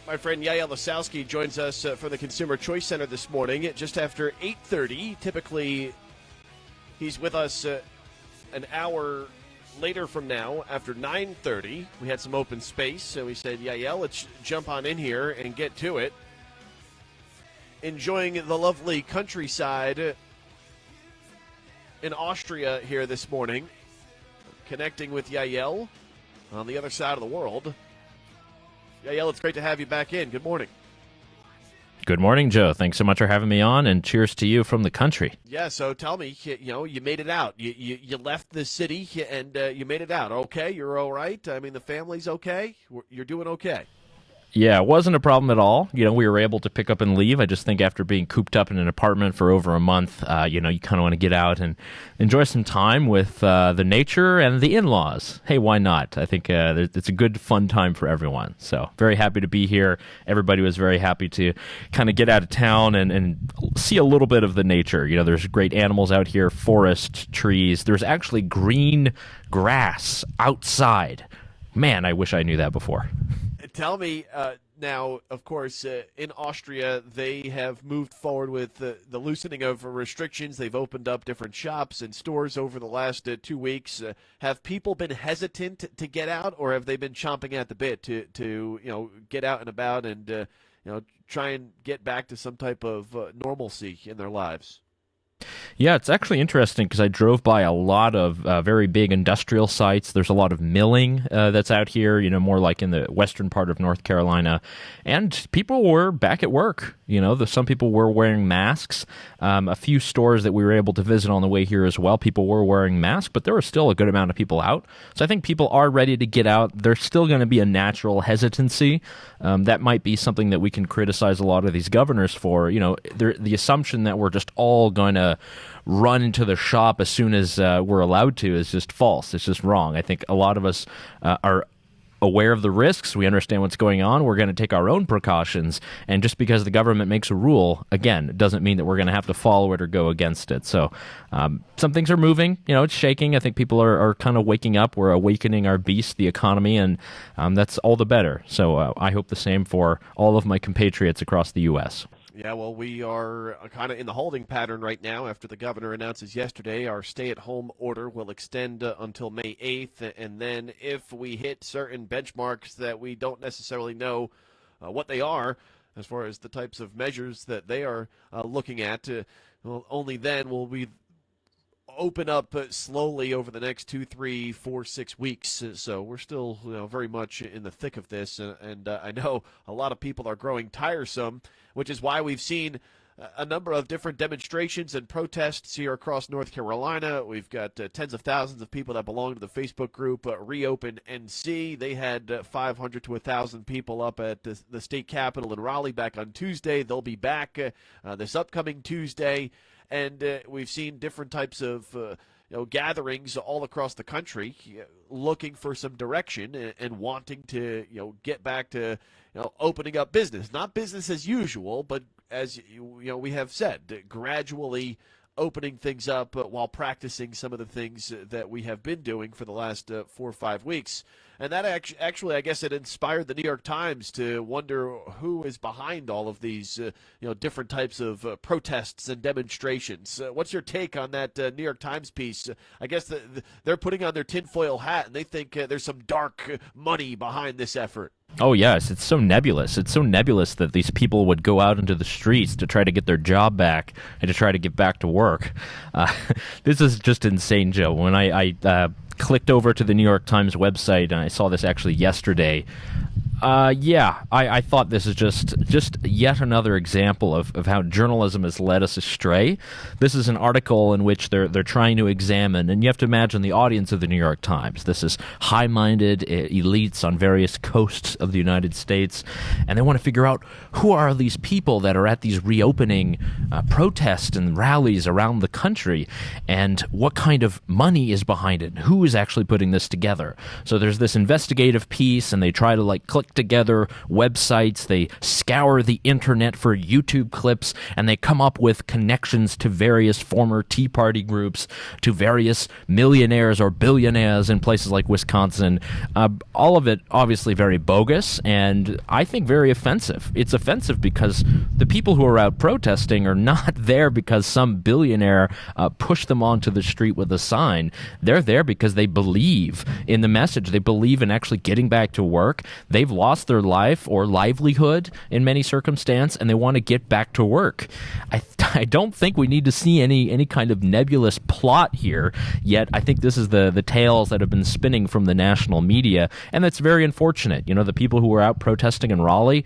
My friend Yaël Ossowski joins us from the Consumer Choice Center this morning just after 8:30. Typically, he's with us an hour later from now after 9:30. We had some open space, so we said, Yaël, let's jump on in here and get to it. Enjoying the lovely countryside in Austria here this morning. Connecting with Yaël on the other side of the world. Yaël, it's great to have you back in. Good morning. Good morning, Joe. Thanks so much for having me on, and cheers to you from the country. Yeah, so tell me, you made it out. You left the city, and you made it out. Okay, you're all right? I mean, the family's okay? You're doing okay? Yeah, it wasn't a problem at all. We were able to pick up and leave. I just think after being cooped up in an apartment for over a month, you kind of want to get out and enjoy some time with the nature and the in-laws. Hey, why not? I think it's a good, fun time for everyone. So very happy to be here. Everybody was very happy to kind of get out of town and see a little bit of the nature. There's great animals out here, forest, trees. There's actually green grass outside. Man, I wish I knew that before. Tell me, now, of course, in Austria, they have moved forward with the loosening of restrictions. They've opened up different shops and stores over the last 2 weeks. Have people been hesitant to get out, or have they been chomping at the bit to get out and about and try and get back to some type of normalcy in their lives? Yeah, it's actually interesting because I drove by a lot of very big industrial sites. There's a lot of milling that's out here, more like in the western part of North Carolina. And people were back at work. Some people were wearing masks. A few stores that we were able to visit on the way here as well, people were wearing masks, but there was still a good amount of people out. So I think people are ready to get out. There's still going to be a natural hesitancy. That might be something that we can criticize a lot of these governors for. The assumption that we're just all going to run into the shop as soon as we're allowed to is just false. It's just wrong. I think a lot of us are aware of the risks. We understand what's going on. We're going to take our own precautions. And just because the government makes a rule, again, it doesn't mean that we're going to have to follow it or go against it. So some things are moving. It's shaking. I think people are kind of waking up. We're awakening our beast, the economy, and that's all the better. So I hope the same for all of my compatriots across the U.S. Yeah, well, we are kind of in the holding pattern right now after the governor announces yesterday our stay-at-home order will extend until May 8th, and then if we hit certain benchmarks that we don't necessarily know what they are as far as the types of measures that they are looking at, only then will we open up slowly over the next 2, 3, 4, 6 weeks. So we're still very much in the thick of this, and I know a lot of people are growing tiresome, which is why we've seen a number of different demonstrations and protests here across North Carolina. We've got tens of thousands of people that belong to the Facebook group Reopen NC. They had 500 to 1,000 people up at the state capitol in Raleigh back on Tuesday. They'll be back this upcoming Tuesday. And we've seen different types of gatherings all across the country looking for some direction and wanting to get back to opening up business. Not business as usual, but as we have said, gradually opening things up while practicing some of the things that we have been doing for the last 4 or 5 weeks. And that actually, I guess it inspired the New York Times to wonder who is behind all of these, different types of protests and demonstrations. What's your take on that New York Times piece? I guess they're putting on their tinfoil hat, and they think there's some dark money behind this effort. Oh, yes. It's so nebulous. It's so nebulous that these people would go out into the streets to try to get their job back and to try to get back to work. This is just insane, Joe. When I clicked over to the New York Times website, and I saw this actually yesterday, I thought this is just yet another example of how journalism has led us astray. This is an article in which they're trying to examine, and you have to imagine the audience of the New York Times. This is high-minded elites on various coasts of the United States, and they want to figure out who are these people that are at these reopening protests and rallies around the country, and what kind of money is behind it, and who is actually putting this together. So there's this investigative piece, and they try to click click together websites, they scour the internet for YouTube clips, and they come up with connections to various former Tea Party groups, to various millionaires or billionaires in places like Wisconsin. All of it obviously very bogus, and I think very offensive. It's offensive because the people who are out protesting are not there because some billionaire pushed them onto the street with a sign. They're there because they believe in the message. They believe in actually getting back to work. They've lost their life or livelihood in many circumstances, and they want to get back to work. I don't think we need to see any kind of nebulous plot here, yet I think this is the tales that have been spinning from the national media, and that's very unfortunate. The people who are out protesting in Raleigh,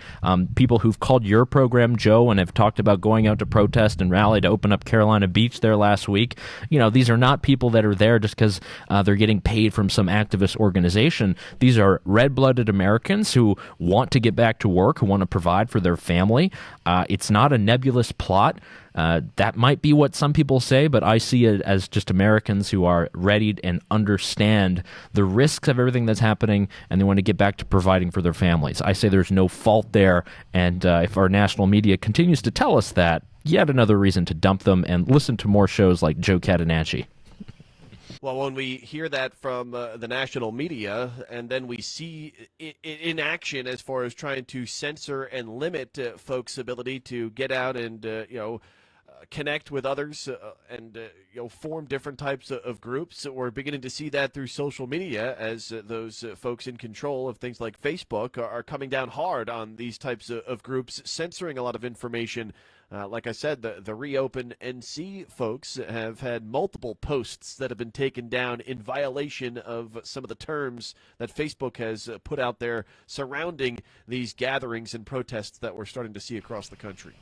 people who've called your program, Joe, and have talked about going out to protest and rally to open up Carolina Beach there last week, these are not people that are there just because they're getting paid from some activist organization. These are red-blooded Americans who want to get back to work, who want to provide for their family. It's not a nebulous plot. That might be what some people say, but I see it as just Americans who are ready and understand the risks of everything that's happening, and they want to get back to providing for their families. I say there's no fault there, and if our national media continues to tell us that, yet another reason to dump them and listen to more shows like Joe Catenacci. Well, when we hear that from the national media, and then we see it in action as far as trying to censor and limit folks' ability to get out and connect with others and form different types of groups, we're beginning to see that through social media as those folks in control of things like Facebook are coming down hard on these types of groups, censoring a lot of information. Like I said, the Reopen NC folks have had multiple posts that have been taken down in violation of some of the terms that Facebook has put out there surrounding these gatherings and protests that we're starting to see across the country.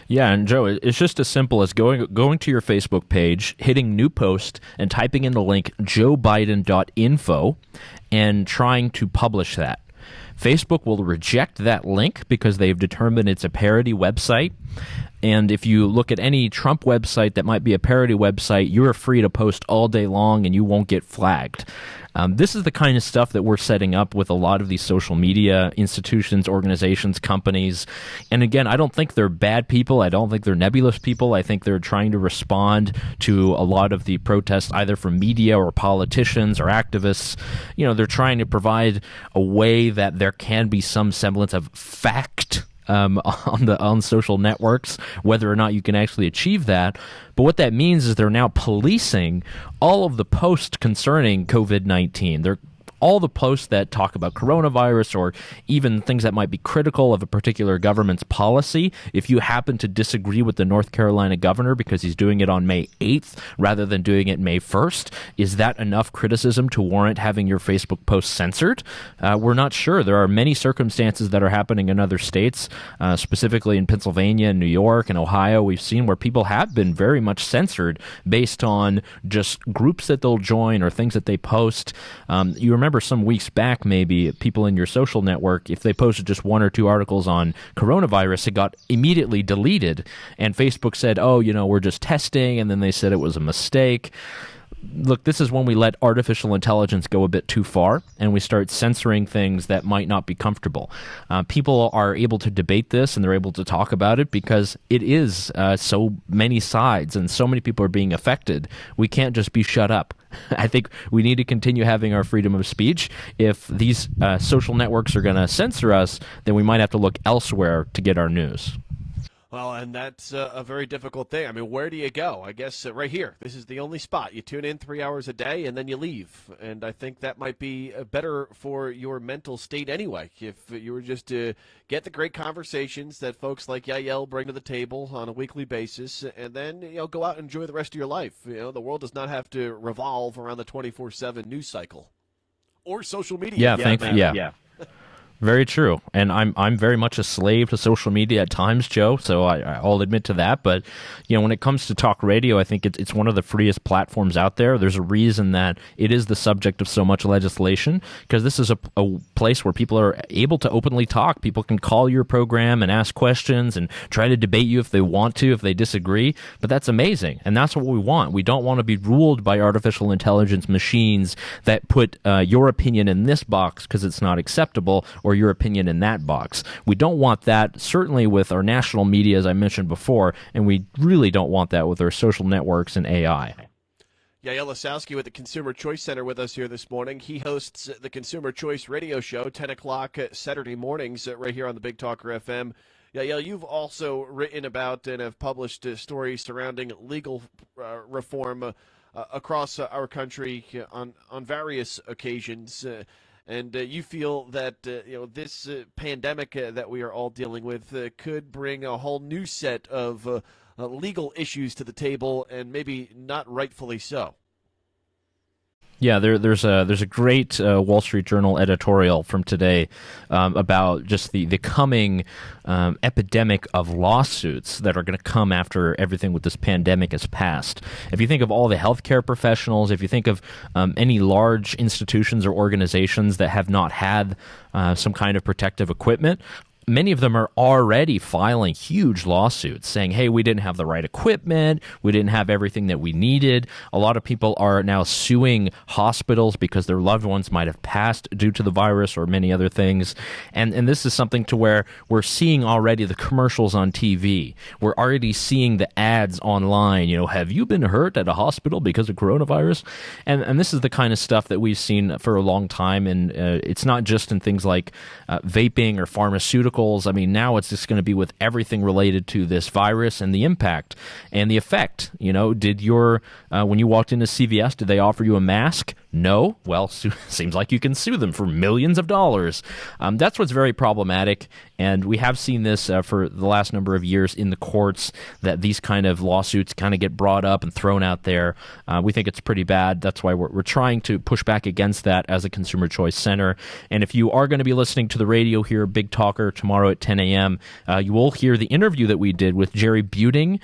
Yeah, and Joe, it's just as simple as going to your Facebook page, hitting new post, and typing in the link joebiden.info and trying to publish that. Facebook will reject that link because they've determined it's a parody website. And if you look at any Trump website that might be a parody website, you are free to post all day long and you won't get flagged. This is the kind of stuff that we're setting up with a lot of these social media institutions, organizations, companies. And again, I don't think they're bad people. I don't think they're nebulous people. I think they're trying to respond to a lot of the protests, either from media or politicians or activists. They're trying to provide a way that there can be some semblance of fact on social networks, whether or not you can actually achieve that. But what that means is they're now policing all of the posts concerning COVID-19. They're all the posts that talk about coronavirus or even things that might be critical of a particular government's policy. If you happen to disagree with the North Carolina governor because he's doing it on May 8th rather than doing it May 1st, is that enough criticism to warrant having your Facebook post censored? We're not sure. There are many circumstances that are happening in other states, specifically in Pennsylvania and New York and Ohio. We've seen where people have been very much censored based on just groups that they'll join or things that they post. You remember some weeks back, maybe people in your social network, if they posted just one or two articles on coronavirus, it got immediately deleted. And Facebook said, we're just testing. And then they said it was a mistake. Look, this is when we let artificial intelligence go a bit too far and we start censoring things that might not be comfortable. People are able to debate this and they're able to talk about it because it is so many sides and so many people are being affected. We can't just be shut up. I think we need to continue having our freedom of speech. If these social networks are going to censor us, then we might have to look elsewhere to get our news. Well, and that's a very difficult thing. I mean, where do you go? I guess right here. This is the only spot. You tune in 3 hours a day, and then you leave. And I think that might be better for your mental state anyway. If you were just to get the great conversations that folks like Yaël bring to the table on a weekly basis, and then go out and enjoy the rest of your life. The world does not have to revolve around the 24/7 news cycle or social media. Yeah, thankfully, yeah. Very true, and I'm very much a slave to social media at times, Joe. So I'll admit to that. But when it comes to talk radio, I think it's one of the freest platforms out there. There's a reason that it is the subject of so much legislation, because this is a place where people are able to openly talk. People can call your program and ask questions and try to debate you if they want to, if they disagree. But that's amazing, and that's what we want. We don't want to be ruled by artificial intelligence machines that put your opinion in this box because it's not acceptable, or your opinion in that box. We don't want that, certainly with our national media, as I mentioned before, and we really don't want that with our social networks and AI. Yaël, Ossowski with the Consumer Choice Center with us here this morning. He hosts the Consumer Choice Radio Show, 10 o'clock Saturday mornings right here on the Big Talker FM. Yaël, you've also written about and have published stories surrounding legal reform across our country on various occasions. And you feel that this pandemic that we are all dealing with could bring a whole new set of legal issues to the table, and maybe not rightfully so. Yeah, there's a great Wall Street Journal editorial from today about just the coming epidemic of lawsuits that are going to come after everything with this pandemic has passed. If you think of all the healthcare professionals, if you think of any large institutions or organizations that have not had some kind of protective equipment, many of them are already filing huge lawsuits saying, hey, we didn't have the right equipment, we didn't have everything that we needed. A lot of people are now suing hospitals because their loved ones might have passed due to the virus or many other things. And this is something to where we're seeing already the commercials on TV. We're already seeing the ads online, have you been hurt at a hospital because of coronavirus? And this is the kind of stuff that we've seen for a long time. And it's not just in things like vaping or pharmaceuticals. I mean, now it's just going to be with everything related to this virus and the impact and the effect. Did when you walked into CVS, did they offer you a mask? No? Well, seems like you can sue them for millions of dollars. That's what's very problematic, and we have seen this for the last number of years in the courts, that these kind of lawsuits kind of get brought up and thrown out there. We think it's pretty bad. That's why we're trying to push back against that as a Consumer Choice Center. And if you are going to be listening to the radio here, Big Talker, tomorrow at 10 a.m., you will hear the interview that we did with Jerry Buting,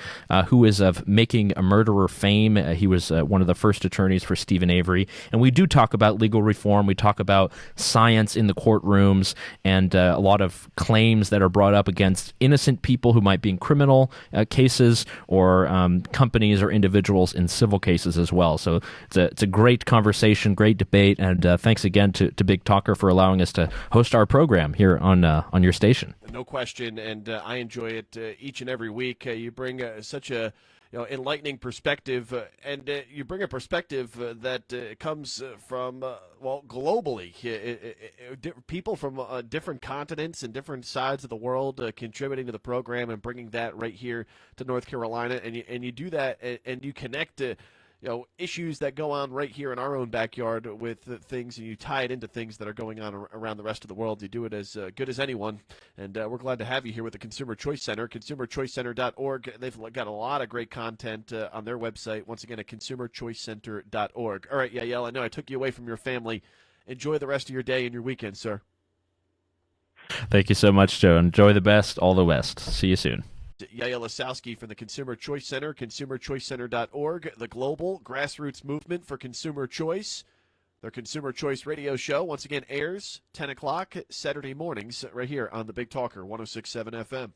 who is of Making a Murderer fame. He was one of the first attorneys for Stephen Avery. And we do talk about legal reform. We talk about science in the courtrooms and a lot of claims that are brought up against innocent people who might be in criminal cases, or companies or individuals in civil cases as well. So it's a great conversation, great debate, and thanks again to Big Talker for allowing us to host our program here on your station. No question, and I enjoy it each and every week. You bring such a enlightening perspective, and you bring a perspective that comes from, globally. People from different continents and different sides of the world contributing to the program and bringing that right here to North Carolina, and you do that, and you connect issues that go on right here in our own backyard with things, and you tie it into things that are going on around the rest of the world. You do it as good as anyone, and we're glad to have you here with the Consumer Choice Center, consumerchoicecenter.org. They've got a lot of great content on their website, once again at consumerchoicecenter.org. All right, Yaël, I know I took you away from your family. Enjoy the rest of your day and your weekend, sir. Thank you so much, Joe. Enjoy the best, all the best. See you soon. Yaël Ossowski from the Consumer Choice Center, consumerchoicecenter.org, the global grassroots movement for consumer choice. Their Consumer Choice Radio Show, once again, airs 10 o'clock Saturday mornings right here on the Big Talker, 106.7 FM.